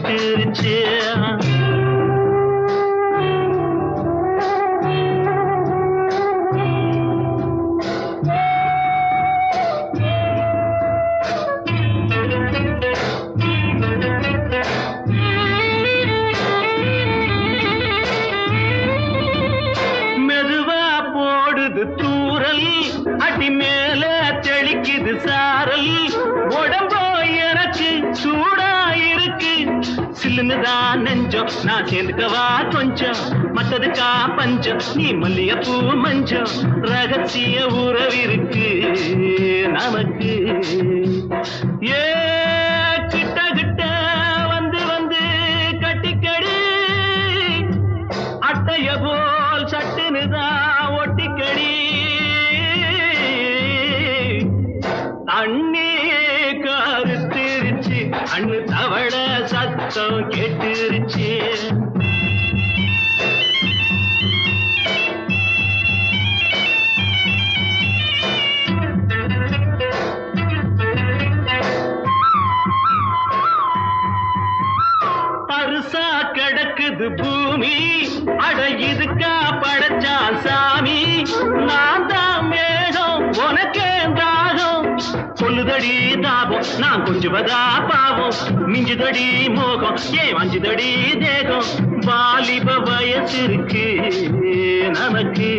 கேட்டுருச்சு. மெதுவா போடுது தூரல், அடி மேல தெளிக்குது சாரல், உடம்போ எனக்கு சூடா இருக்கு, சில்லுன்னுதான் நெஞ்சம், நான் சேர்ந்துக்கவா கொஞ்சம், மத்ததுக்கா பஞ்சம், நீ மல்லிகைப்பூ மஞ்சம், ரகசிய உறவிருக்கு நமக்கு. ஏ கிட்ட கிட்ட வந்து வந்து கட்டிக்கடி, அட்டைய போல் சட்டுனுதான் ஒட்டிக்கடி, தண்ணி கருத்திருச்சு, அண்ணு தவள சத்தம் கேட்டுருச்சு. பருசா கிடக்குது பூமி, அட இதுக்கா படைச்சான் சாமி, நான் தான் மேகம் உனக்கே தாகம், சொல்லுதடி தாபம் நான் கொஞ்சுவதா பாவம், மிஞ்சுதடி மோகம் ஏன் வஞ்சுதடி தேகம், வாலிப வயசு இருக்கு நமக்கு.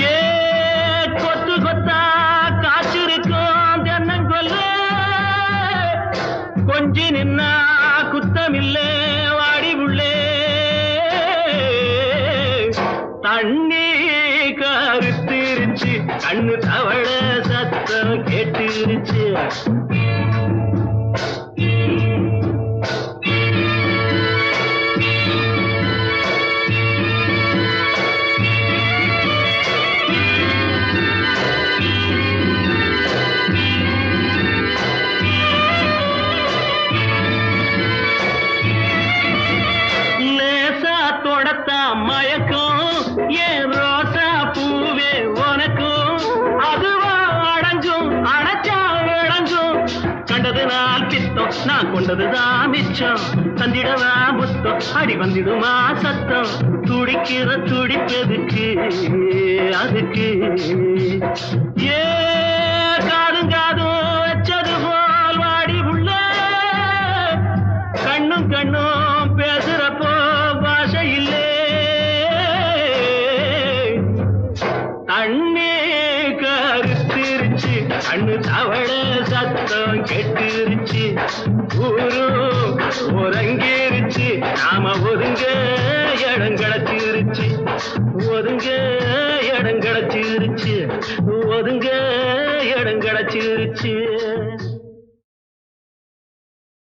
ஏ கொத்து கொத்தா காய்ச்சிருக்கும் தென்னங்கொல்ல, கொஞ்சி நின்னா குத்தமில்லே வாடி உள்ளே, தண்ணி கருத்திருச்சு, கண்ணு தவள சத்தம் கேட்டுருச்சு. தொடத்தா மயக்கம் ஏன் ரோசா பூவே உனக்கும், அதுவா அடங்கும் அடைச்சா விளங்கும், கண்டது நாள் பித்தம் நான் கொண்டதுதான் மிச்சம், தந்திடவா முத்தம் அடி வந்திடுமா சத்தம், துடிக்கிற துடிப்பெதுக்கு அதுக்கு. ஏ காதும் காதும் வச்சது போல் வாடி உள்ள, கண்ணும் கண்ணும் பேசுறப்போ பாஷை இல்லே, தண்ணி கருத்திருச்சு, கண்ணு தவள சத்தம் கெட்டுருச்சு, ஊரு உறங்கிருச்சு, நாம ஒதுங்க இடம் கிடச்சிருச்சு, ஒதுங்க இடம் கிடச்சிருச்சு, ஒதுங்க இடம் கிடச்சிருச்சு.